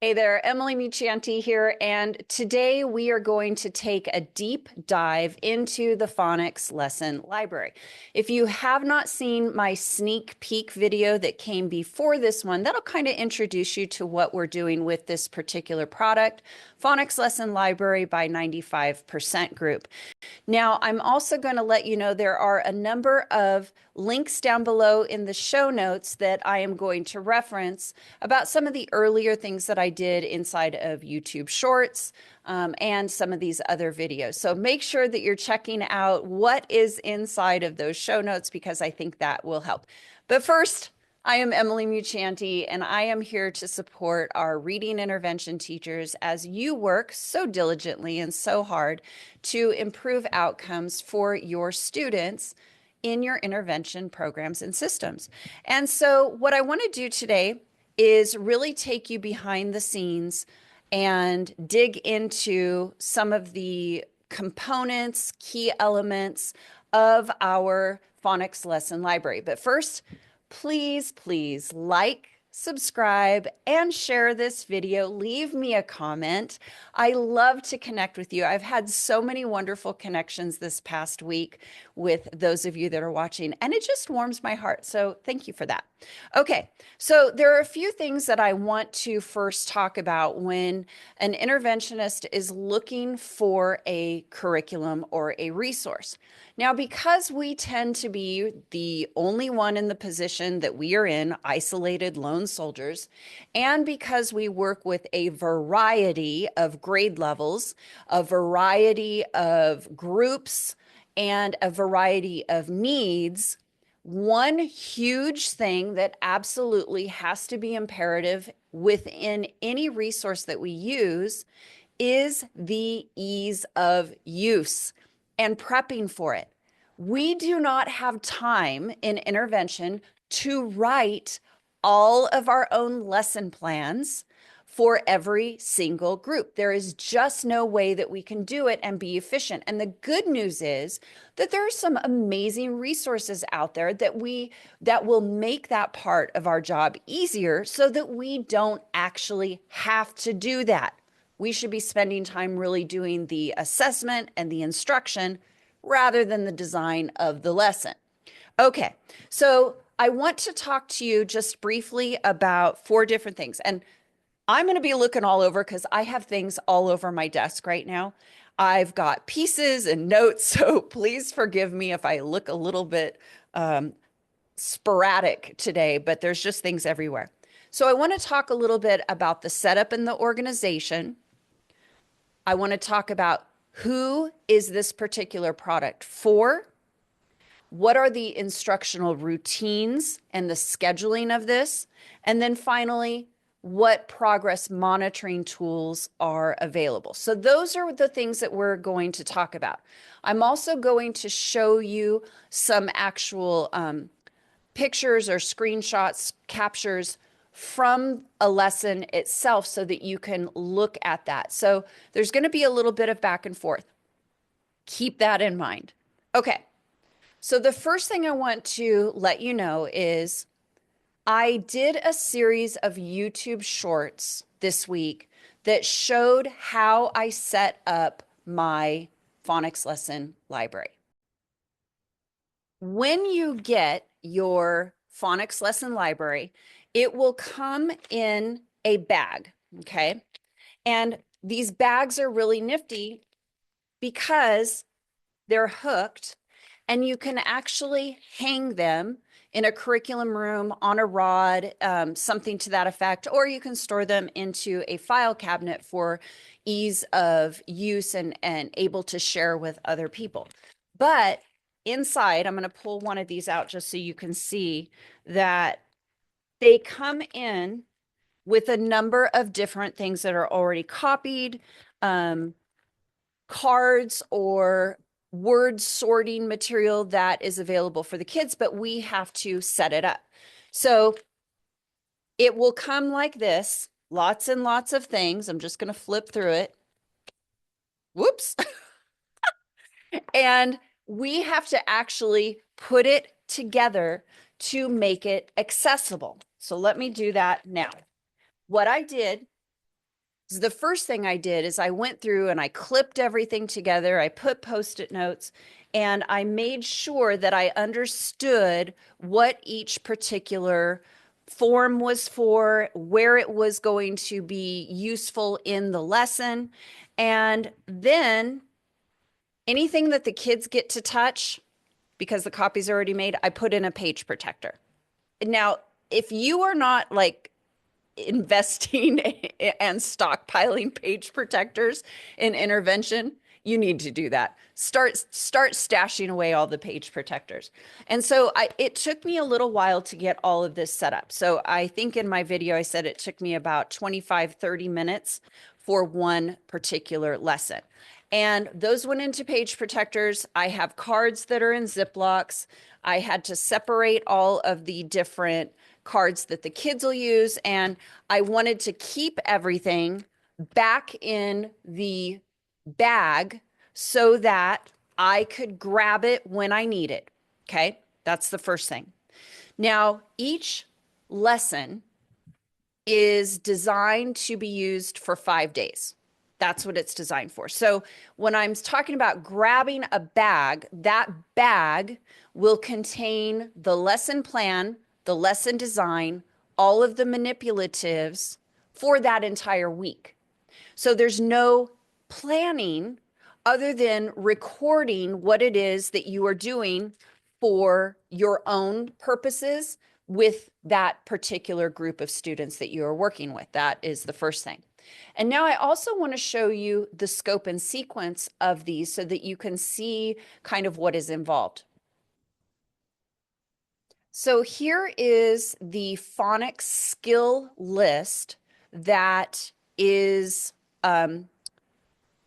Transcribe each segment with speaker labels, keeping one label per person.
Speaker 1: Hey there, Emily Muccianti here, and today we are going to take a deep dive into the Phonics Lesson Library. If you have not seen my sneak peek video that came before this one, that'll kind of introduce you to what we're doing with this particular product, Phonics Lesson Library by 95% Group. Now, I'm also going to let you know there are a number of links down below in the show notes that I am going to reference about some of the earlier things that I did inside of YouTube Shorts and some of these other videos. So make sure that you're checking out what is inside of those show notes because I think that will help. But first, I am Emily Muccianti, and I am here to support our reading intervention teachers as you work so diligently and so hard to improve outcomes for your students in your intervention programs and systems. And so what I want to do today is really take you behind the scenes and dig into some of the components, key elements of our Phonics Lesson Library. But first, please like, subscribe, and share this video. Leave me a comment. I love to connect with you. I've had so many wonderful connections this past week with those of you that are watching, and it just warms my heart. So thank you for that. Okay, so there are a few things that I want to first talk about when an interventionist is looking for a curriculum or a resource. Now, because we tend to be the only one in the position that we are in, isolated lone soldiers, and because we work with a variety of grade levels, a variety of groups, and a variety of needs, one huge thing that absolutely has to be imperative within any resource that we use is the ease of use and prepping for it. We do not have time in intervention to write all of our own lesson plans for every single group. There is just no way that we can do it and be efficient. And the good news is that there are some amazing resources out there that will make that part of our job easier so that we don't actually have to do that. We should be spending time really doing the assessment and the instruction rather than the design of the lesson. Okay, so I want to talk to you just briefly about 4 different things. And I'm going to be looking all over because I have things all over my desk right now. I've got pieces and notes, so please forgive me if I look a little bit sporadic today, but there's just things everywhere. So I want to talk a little bit about the setup and the organization. I want to talk about who is this particular product for? What are the instructional routines and the scheduling of this? And then finally, what progress monitoring tools are available. So those are the things that we're going to talk about. I'm also going to show you some actual pictures or screenshots, captures from a lesson itself so that you can look at that. So there's going to be a little bit of back and forth. Keep that in mind. Okay, so the first thing I want to let you know is I did a series of YouTube shorts this week that showed how I set up my phonics lesson library. When you get your phonics lesson library, it will come in a bag, okay? And these bags are really nifty because they're hooked and you can actually hang them in a curriculum room on a rod, something to that effect, or you can store them into a file cabinet for ease of use and able to share with other people. But inside, I'm going to pull one of these out just so you can see that they come in with a number of different things that are already copied, cards or word sorting material that is available for the kids, but we have to set it up. So it will come like this, lots and lots of things. I'm just going to flip through it. Whoops. And we have to actually put it together to make it accessible. So let me do that now. What I did So the first thing I did is I went through and I clipped everything together. I put Post-it notes and I made sure that I understood what each particular form was for, where it was going to be useful in the lesson. And then anything that the kids get to touch, because the copy's already made, I put in a page protector. Now, if you are not like investing and stockpiling page protectors in intervention, you need to do that. Start stashing away all the page protectors. And so it took me a little while to get all of this set up. So I think in my video, I said it took me about 25, 30 minutes for one particular lesson. And those went into page protectors. I have cards that are in Ziplocs. I had to separate all of the different cards that the kids will use. And I wanted to keep everything back in the bag so that I could grab it when I need it. Okay, that's the first thing. Now, each lesson is designed to be used for 5 days. That's what it's designed for. So when I'm talking about grabbing a bag, that bag will contain the lesson plan, the lesson design, all of the manipulatives for that entire week. So there's no planning other than recording what it is that you are doing for your own purposes with that particular group of students that you are working with. That is the first thing. And now I also want to show you the scope and sequence of these so that you can see kind of what is involved. So here is the phonics skill list that is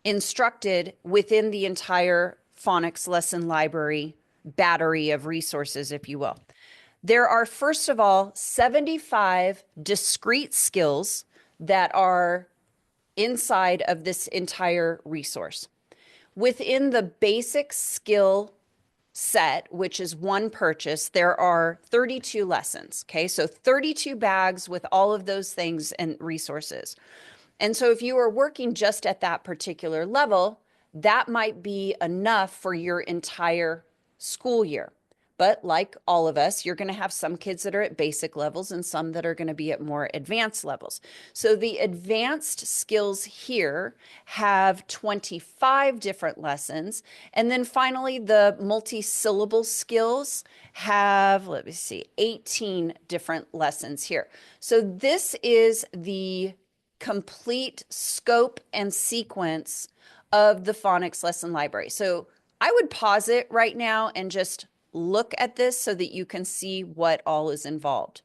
Speaker 1: instructed within the entire Phonics Lesson Library battery of resources, if you will. There are, first of all, 75 discrete skills that are inside of this entire resource. Within the basic skill set, which is one purchase, there are 32 lessons. Okay, so 32 bags with all of those things and resources. And so if you are working just at that particular level, that might be enough for your entire school year. But like all of us, you're going to have some kids that are at basic levels and some that are going to be at more advanced levels. So the advanced skills here have 25 different lessons. And then finally, the multi-syllable skills have, let me see, 18 different lessons here. So this is the complete scope and sequence of the Phonics Lesson Library. So I would pause it right now and just look at this so that you can see what all is involved.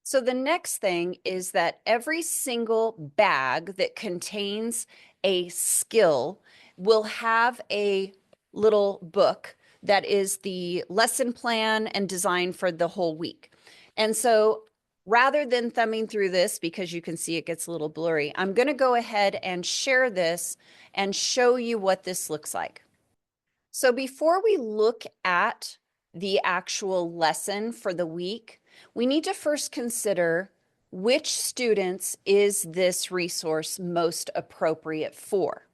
Speaker 1: So the next thing is that every single bag that contains a skill will have a little book that is the lesson plan and design for the whole week. And so rather than thumbing through this, because you can see it gets a little blurry, I'm going to go ahead and share this and show you what this looks like. So before we look at the actual lesson for the week, we need to first consider which students is this resource most appropriate for.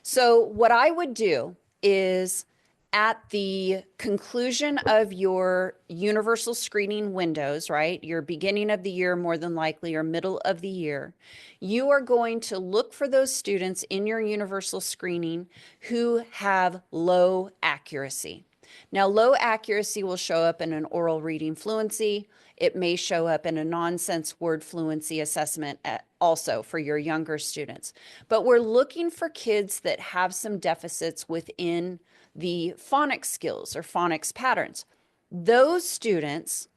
Speaker 1: So what I would do is at the conclusion of your universal screening windows, right, your beginning of the year more than likely or middle of the year, you are going to look for those students in your universal screening who have low accuracy. Now, low accuracy will show up in an oral reading fluency. It may show up in a nonsense word fluency assessment also for your younger students. But we're looking for kids that have some deficits within the phonics skills or phonics patterns. Those students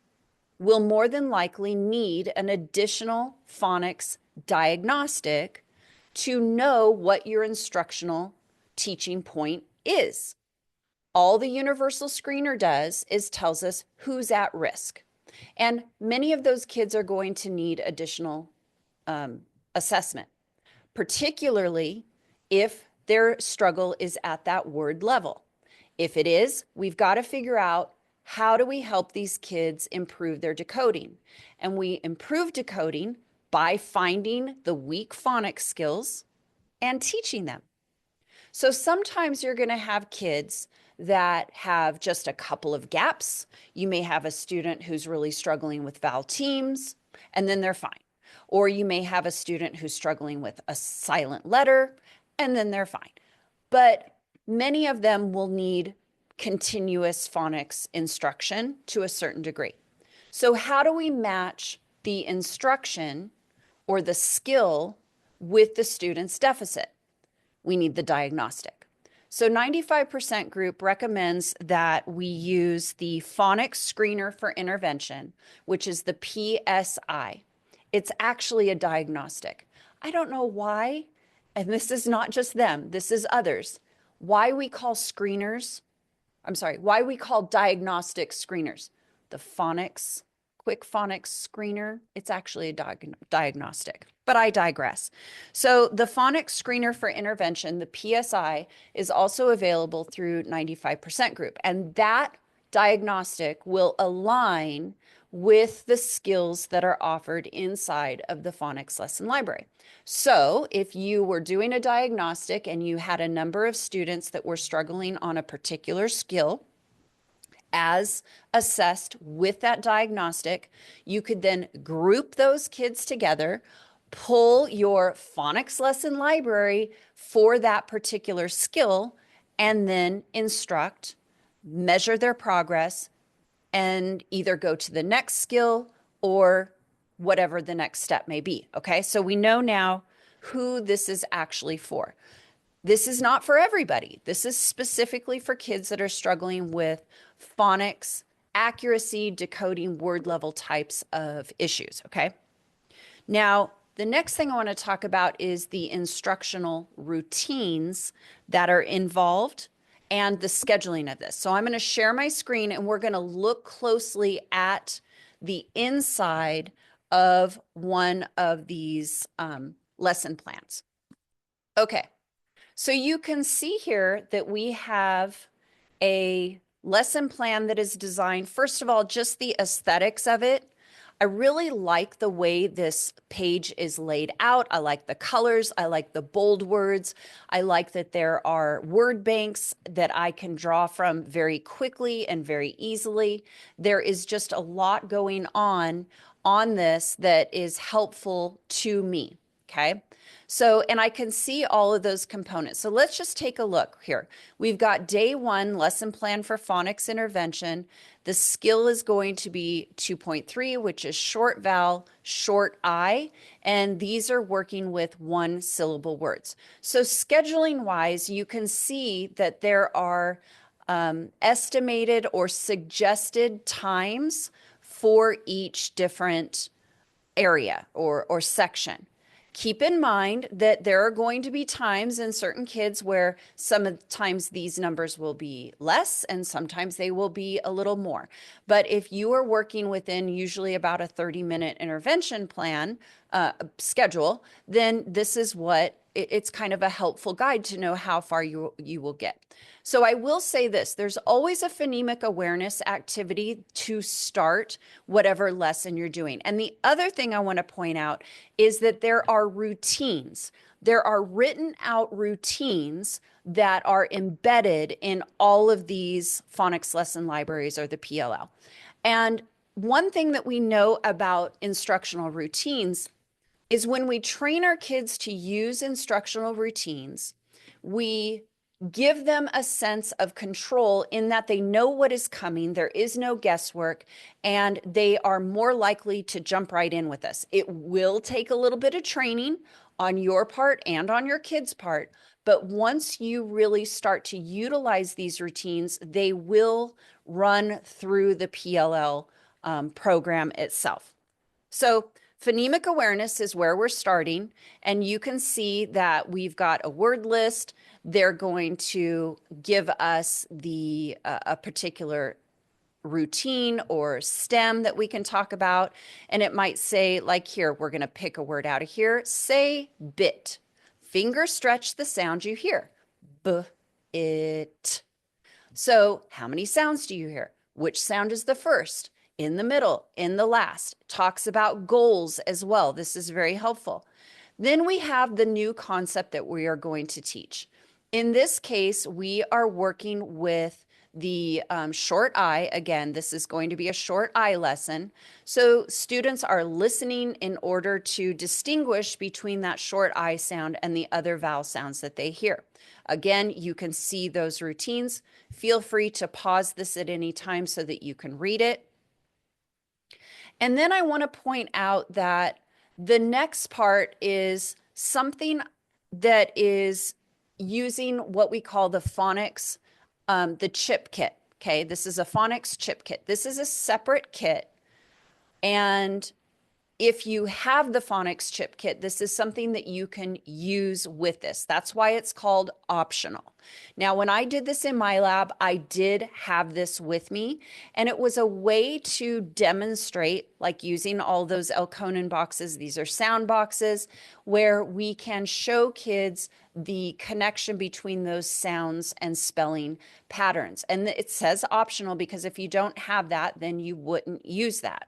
Speaker 1: will more than likely need an additional phonics diagnostic to know what your instructional teaching point is. All the universal screener does is tells us who's at risk. And many of those kids are going to need additional assessment, particularly if their struggle is at that word level. If it is, we've got to figure out how do we help these kids improve their decoding. And we improve decoding by finding the weak phonics skills and teaching them. So sometimes you're going to have kids that have just a couple of gaps. You may have a student who's really struggling with vowel teams, and then they're fine. Or you may have a student who's struggling with a silent letter, and then they're fine. But many of them will need continuous phonics instruction to a certain degree. So how do we match the instruction or the skill with the student's deficit? We need the diagnostic. So 95% group recommends that we use the Phonics Screener for Intervention, which is the PSI. It's actually a diagnostic. I don't know why, and this is not just them, this is others, why we call diagnostic screeners. The quick phonics screener, it's actually a diagnostic, but I digress. So the Phonics Screener for Intervention, the PSI, is also available through 95% group, and that diagnostic will align with the skills that are offered inside of the Phonics Lesson Library. So if you were doing a diagnostic and you had a number of students that were struggling on a particular skill, as assessed with that diagnostic, you could then group those kids together, pull your Phonics Lesson Library for that particular skill, and then instruct, measure their progress, and either go to the next skill or whatever the next step may be. Okay, so we know now who this is actually for. This is not for everybody. This is specifically for kids that are struggling with phonics, accuracy, decoding, word level types of issues, okay? Now, the next thing I want to talk about is the instructional routines that are involved and the scheduling of this. So I'm going to share my screen and we're going to look closely at the inside of one of these lesson plans. Okay. So you can see here that we have a lesson plan that is designed, first of all, just the aesthetics of it. I really like the way this page is laid out. I like the colors. I like the bold words. I like that there are word banks that I can draw from very quickly and very easily. There is just a lot going on this that is helpful to me, okay? So, and I can see all of those components. So let's just take a look here. We've got day 1 lesson plan for phonics intervention. The skill is going to be 2.3, which is short vowel, short I, and these are working with 1 syllable words. So scheduling wise, you can see that there are estimated or suggested times for each different area or section. Keep in mind that there are going to be times in certain kids where sometimes these numbers will be less and sometimes they will be a little more. But if you are working within usually about a 30-minute intervention plan schedule, then this is what it's kind of a helpful guide to know how far you will get. So I will say this, there's always a phonemic awareness activity to start whatever lesson you're doing. And the other thing I want to point out is that there are routines. There are written out routines that are embedded in all of these phonics lesson libraries or the PLL. And one thing that we know about instructional routines is when we train our kids to use instructional routines, we give them a sense of control in that they know what is coming, there is no guesswork, and they are more likely to jump right in with us. It will take a little bit of training on your part and on your kids' part, but once you really start to utilize these routines, they will run through the PLL program itself. So phonemic awareness is where we're starting, and you can see that we've got a word list. They're going to give us a particular routine or stem that we can talk about, and it might say, like here, we're going to pick a word out of here. Say bit. Finger stretch the sound you hear. B, it. So how many sounds do you hear? Which sound is the first? in the middle, in the last. Talks about goals as well. This is very helpful. Then we have the new concept that we are going to teach. In this case, we are working with the short I. Again, this is going to be a short I lesson. So students are listening in order to distinguish between that short I sound and the other vowel sounds that they hear. Again, you can see those routines. Feel free to pause this at any time so that you can read it. And then I want to point out that the next part is something that is using what we call the phonics, the chip kit. Okay, this is a phonics chip kit. This is a separate kit. And if you have the phonics chip kit, this is something that you can use with this. That's why it's called optional. Now, when I did this in my lab, I did have this with me, and it was a way to demonstrate, like using all those Elkonin boxes, these are sound boxes, where we can show kids the connection between those sounds and spelling patterns. And it says optional because if you don't have that, then you wouldn't use that.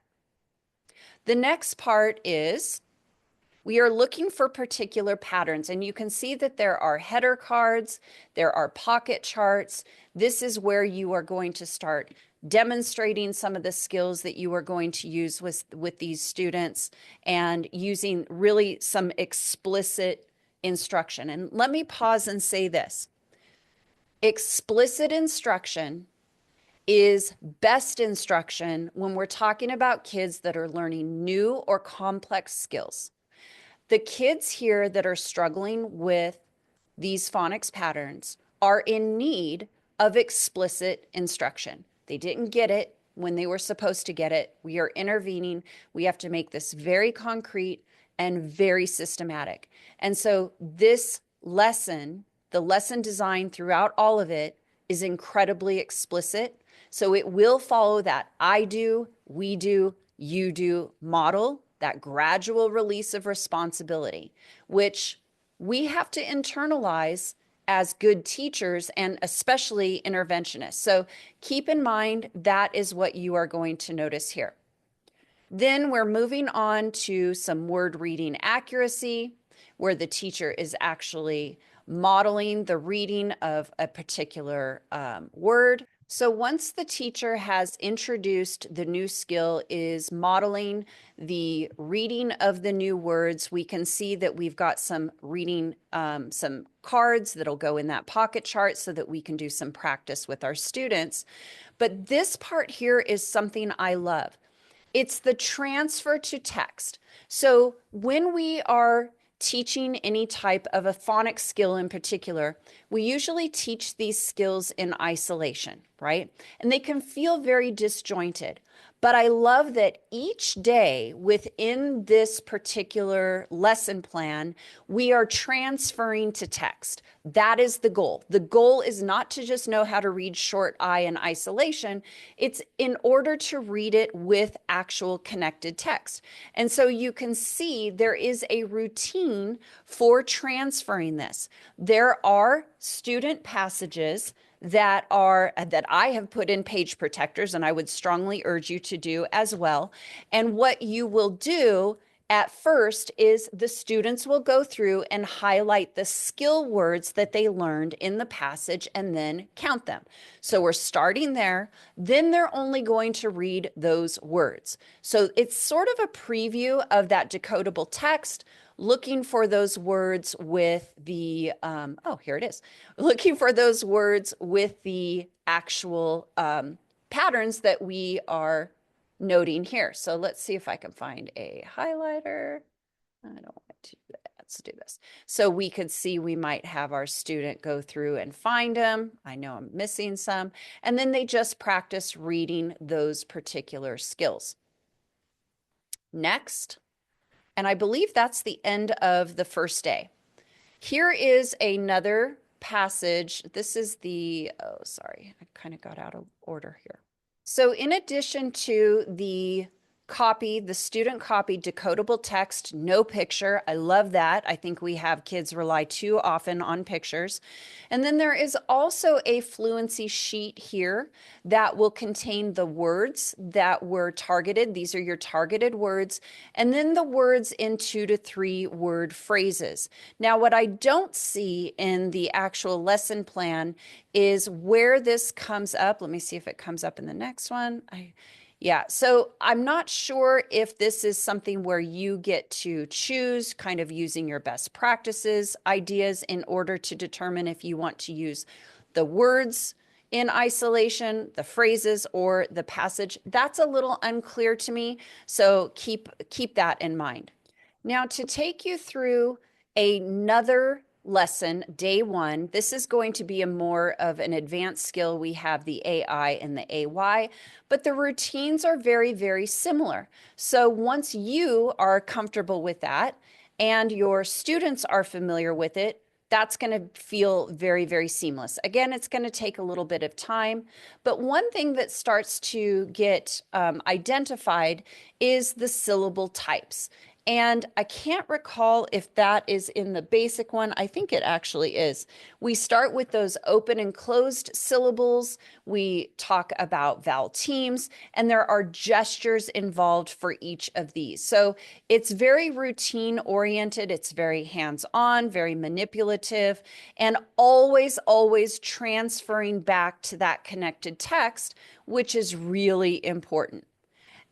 Speaker 1: The next part is we are looking for particular patterns, and you can see that there are header cards, there are pocket charts. This is where you are going to start demonstrating some of the skills that you are going to use with these students and using really some explicit instruction. And let me pause and say this. Explicit instruction is best instruction when we're talking about kids that are learning new or complex skills. The kids here that are struggling with these phonics patterns are in need of explicit instruction. They didn't get it when they were supposed to get it. We are intervening. We have to make this very concrete and very systematic. And so this lesson, the lesson design throughout all of it, is incredibly explicit. So it will follow that I do, we do, you do model, that gradual release of responsibility, which we have to internalize as good teachers and especially interventionists. So keep in mind that is what you are going to notice here. Then we're moving on to some word reading accuracy, where the teacher is actually modeling the reading of a particular word. So once the teacher has introduced the new skill is modeling the reading of the new words, we can see that we've got some reading, some cards that'll go in that pocket chart so that we can do some practice with our students. But this part here is something I love. It's the transfer to text. So when we are teaching any type of a phonics skill in particular, we usually teach these skills in isolation, right? And they can feel very disjointed. But I love that each day within this particular lesson plan, we are transferring to text. That is the goal. The goal is not to just know how to read short I in isolation. It's in order to read it with actual connected text. And so you can see there is a routine for transferring this. There are student passages that I have put in page protectors, and I would strongly urge you to do as well. And what you will do at first is the students will go through and highlight the skill words that they learned in the passage and then count them. So we're starting there. Then they're only going to read those words. So it's sort of a preview of that decodable text, looking for those words with the, oh, here it is. Looking for those words with the actual patterns that we are noting here. So let's see if I can find a highlighter. I don't want to do that. Let's do this. So we could see we might have our student go through and find them. I know I'm missing some. And then they just practice reading those particular skills. Next. And I believe that's the end of the first day. Here is another passage. This is the, oh, sorry, I kind of got out of order here. So in addition to the copy, the student copied decodable text, no picture. I love that. I think we have kids rely too often on pictures. And then there is also a fluency sheet here that will contain the words that were targeted. These are your targeted words, and then the words in 2 to 3 word phrases. Now, what I don't see in the actual lesson plan is where this comes up. Let me see if it comes up in the next one. Yeah, so I'm not sure if this is something where you get to choose, kind of using your best practices ideas in order to determine if you want to use the words in isolation, the phrases, or the passage. That's a little unclear to me, so keep that in mind. Now, to take you through another lesson, day 1, this is going to be a more of an advanced skill. We have the AI and the AY, but the routines are very, very similar. So once you are comfortable with that and your students are familiar with it, that's going to feel very, very seamless. Again, it's going to take a little bit of time, but one thing that starts to get identified is the syllable types. And I can't recall if that is in the basic one. I think it actually is. We start with those open and closed syllables. We talk about vowel teams, and there are gestures involved for each of these. So it's very routine oriented. It's very hands-on, very manipulative, and always, always transferring back to that connected text, which is really important.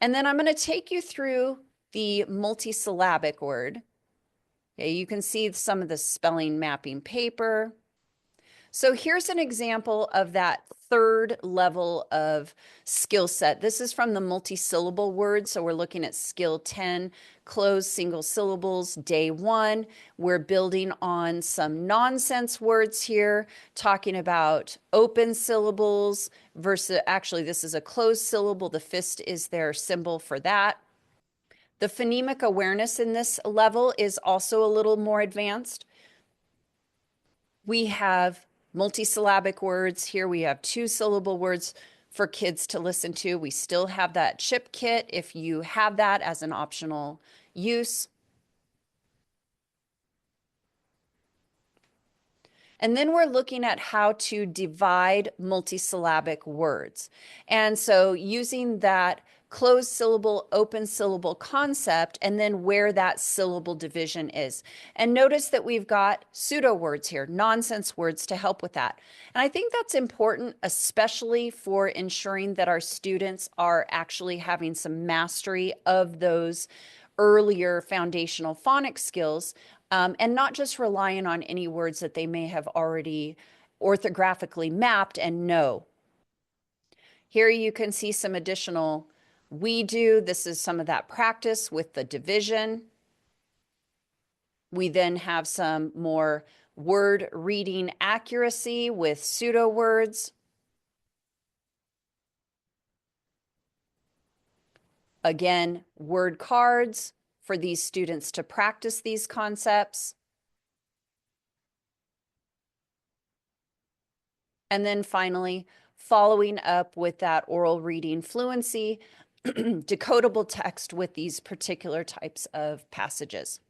Speaker 1: And then I'm going to take you through the multisyllabic word. Okay, you can see some of the spelling mapping paper. So here's an example of that third level of skill set. This is from the multisyllable word. So we're looking at skill 10, closed single syllables, day 1. We're building on some nonsense words here, talking about open syllables versus, actually, this is a closed syllable. The fist is their symbol for that. The phonemic awareness in this level is also a little more advanced. We have multisyllabic words. Here we have 2-syllable words for kids to listen to. We still have that chip kit if you have that as an optional use. And then we're looking at how to divide multisyllabic words. And so using that closed syllable, open syllable concept, and then where that syllable division is. And notice that we've got pseudo words here, nonsense words to help with that. And I think that's important, especially for ensuring that our students are actually having some mastery of those earlier foundational phonics skills, and not just relying on any words that they may have already orthographically mapped and know. Here you can see some additional we do. This is some of that practice with the division. We then have some more word reading accuracy with pseudo words. Again, word cards for these students to practice these concepts. And then finally, following up with that oral reading fluency, decodable text with these particular types of passages.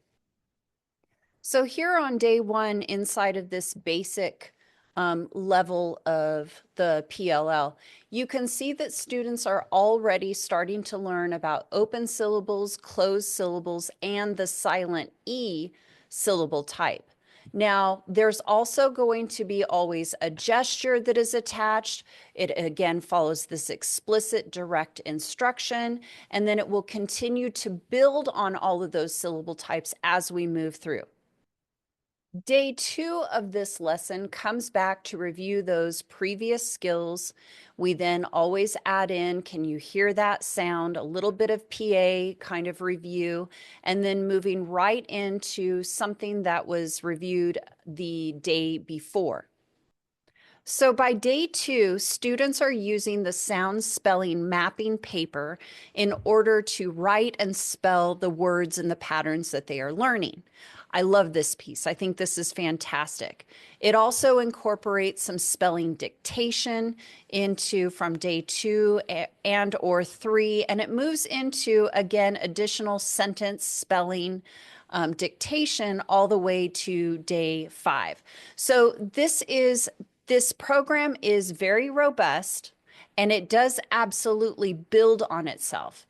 Speaker 1: So here on day 1, inside of this basic level of the PLL, you can see that students are already starting to learn about open syllables, closed syllables, and the silent E syllable type. Now, there's also going to be always a gesture that is attached. It again follows this explicit direct instruction, and then it will continue to build on all of those syllable types as we move through. Day 2 of this lesson comes back to review those previous skills. We then always add in, can you hear that sound? A little bit of PA kind of review, and then moving right into something that was reviewed the day before. So by day 2, students are using the sound spelling mapping paper in order to write and spell the words and the patterns that they are learning. I love this piece. I think this is fantastic. It also incorporates some spelling dictation into from day 2 and or 3, and it moves into, again, additional sentence spelling dictation all the way to day 5. So this program is very robust and it does absolutely build on itself.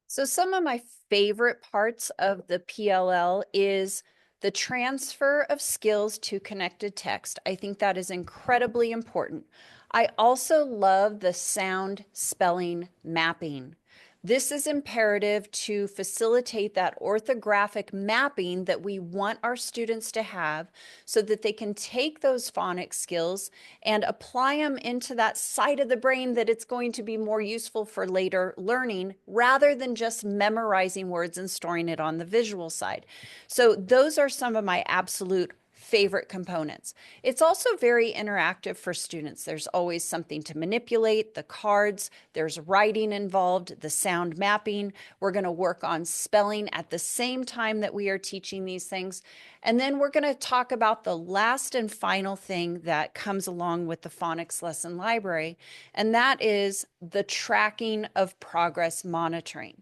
Speaker 1: So some of my favorite parts of the PLL is the transfer of skills to connected text. I think that is incredibly important. I also love the sound spelling mapping. This is imperative to facilitate that orthographic mapping that we want our students to have so that they can take those phonics skills and apply them into that side of the brain that it's going to be more useful for later learning rather than just memorizing words and storing it on the visual side. So those are some of my absolute favorite components. It's also very interactive for students. There's always something to manipulate, the cards, there's writing involved, the sound mapping. We're going to work on spelling at the same time that we are teaching these things. And then we're going to talk about the last and final thing that comes along with the Phonics Lesson Library, and that is the tracking of progress monitoring.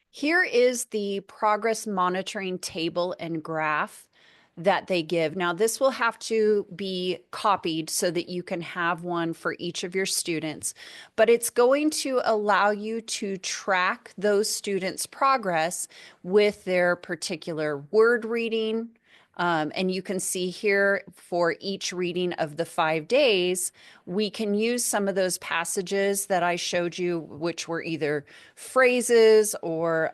Speaker 1: Here is the progress monitoring table and graph that they give. Now, this will have to be copied so that you can have one for each of your students, but it's going to allow you to track those students' progress with their particular word reading. And you can see here for each reading of the 5 days, we can use some of those passages that I showed you, which were either phrases or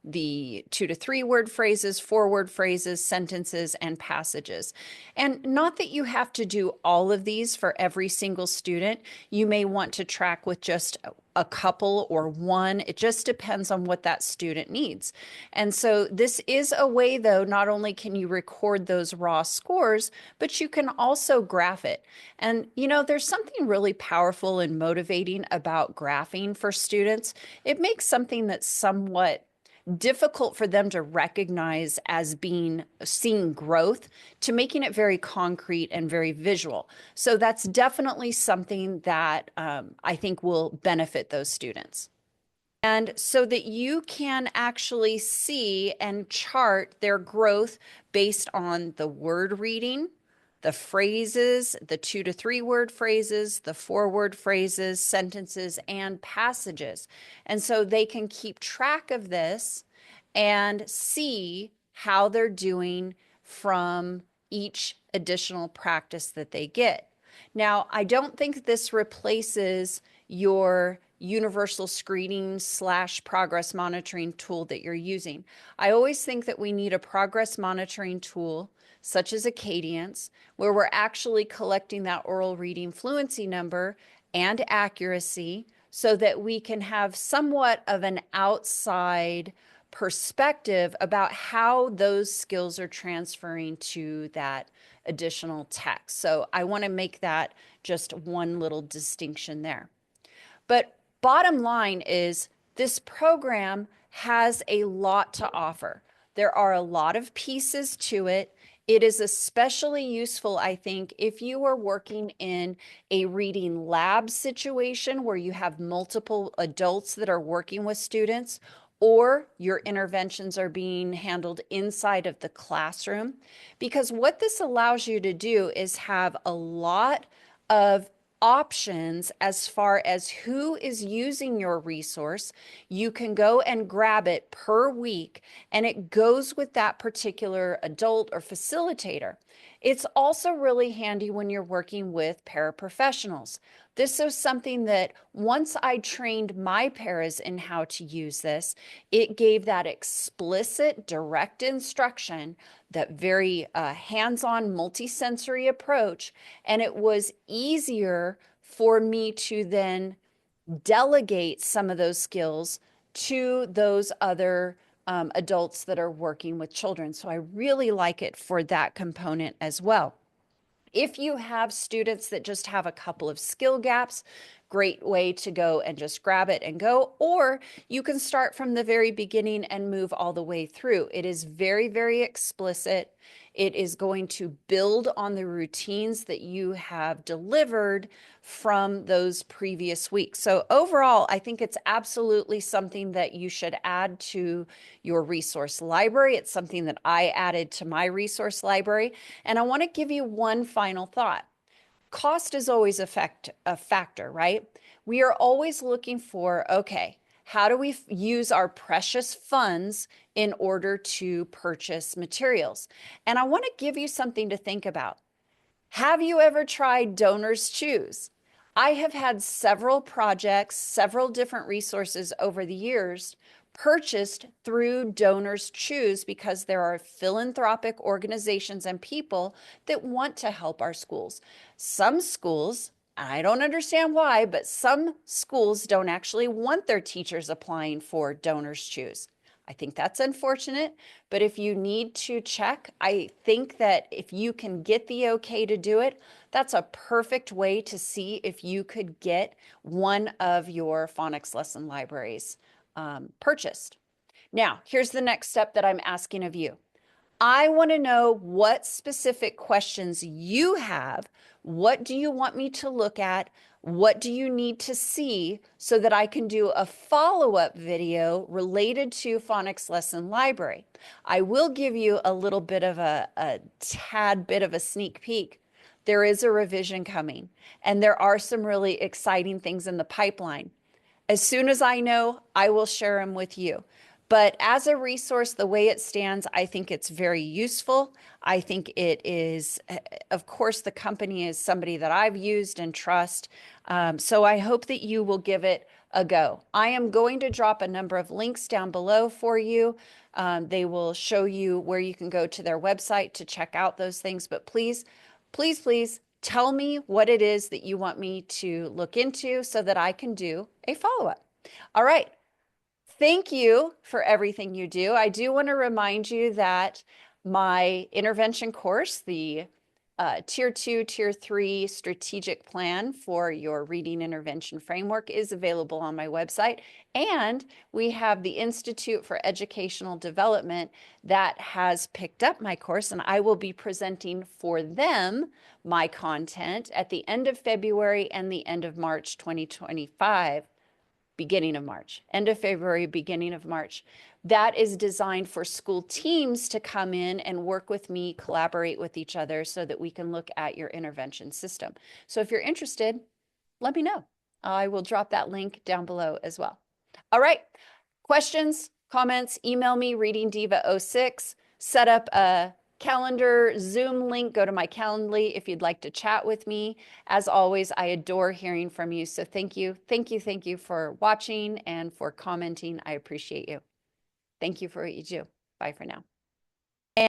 Speaker 1: the 2 to 3 word phrases, 4 word phrases, sentences, and passages. And not that you have to do all of these for every single student. You may want to track with just a couple or one. It just depends on what that student needs. And so this is a way, though, not only can you record those raw scores, but you can also graph it. And, you know, there's something really powerful and motivating about graphing for students. It makes something that's somewhat difficult for them to recognize as being seeing growth to making it very concrete and very visual. So that's definitely something that I think will benefit those students. And so that you can actually see and chart their growth based on the word reading, the phrases, the 2 to 3 word phrases, the 4 word phrases, sentences, and passages. And so they can keep track of this and see how they're doing from each additional practice that they get. Now, I don't think this replaces your universal screening / progress monitoring tool that you're using. I always think that we need a progress monitoring tool such as a Cadence, where we're actually collecting that oral reading fluency number and accuracy so that we can have somewhat of an outside perspective about how those skills are transferring to that additional text. So I want to make that just one little distinction there. But bottom line is this program has a lot to offer. There are a lot of pieces to it. It is especially useful, I think, if you are working in a reading lab situation where you have multiple adults that are working with students, or your interventions are being handled inside of the classroom. Because what this allows you to do is have a lot of options as far as who is using your resource. You can go and grab it per week, and it goes with that particular adult or facilitator. It's also really handy when you're working with paraprofessionals. This is something that once I trained my paras in how to use this, it gave that explicit, direct instruction, that very hands-on, multisensory approach, and it was easier for me to then delegate some of those skills to those other adults that are working with children. So I really like it for that component as well. If you have students that just have a couple of skill gaps, great way to go and just grab it and go, or you can start from the very beginning and move all the way through. It is very, very explicit. It is going to build on the routines that you have delivered from those previous weeks. So overall, I think it's absolutely something that you should add to your resource library. It's something that I added to my resource library. And I want to give you one final thought. Cost is always a factor, right? We are always looking for, okay, how do we use our precious funds in order to purchase materials? And I want to give you something to think about. Have you ever tried Donors Choose? I have had several projects, several different resources over the years purchased through Donors Choose because there are philanthropic organizations and people that want to help our schools. Some schools, I don't understand why, but some schools don't actually want their teachers applying for Donors Choose. I think that's unfortunate, but if you need to check, I think that if you can get the okay to do it, that's a perfect way to see if you could get one of your phonics lesson libraries purchased. Now, here's the next step that I'm asking of you. I want to know what specific questions you have. What do you want me to look at? What do you need to see so that I can do a follow-up video related to Phonics Lesson Library? I will give you a little bit of a tad bit of a sneak peek. There is a revision coming, and there are some really exciting things in the pipeline. As soon as I know, I will share them with you. But as a resource, the way it stands, I think it's very useful. I think it is, of course, the company is somebody that I've used and trust. So I hope that you will give it a go. I am going to drop a number of links down below for you. They will show you where you can go to their website to check out those things. But please, please, please tell me what it is that you want me to look into so that I can do a follow-up. All right. Thank you for everything you do. I do want to remind you that my intervention course, the Tier 2, Tier 3 strategic plan for your reading intervention framework is available on my website. And we have the Institute for Educational Development that has picked up my course, and I will be presenting for them my content at the end of February and the end of March 2025. Beginning of March, end of February, beginning of March. That is designed for school teams to come in and work with me, collaborate with each other so that we can look at your intervention system. So if you're interested, let me know. I will drop that link down below as well. All right, questions, comments, email me, readingdiva06, set up a calendar Zoom link, go to my Calendly if you'd like to chat with me. As always, I adore hearing from you. So thank you for watching and for commenting. I appreciate you. Thank you for what you do. Bye for now.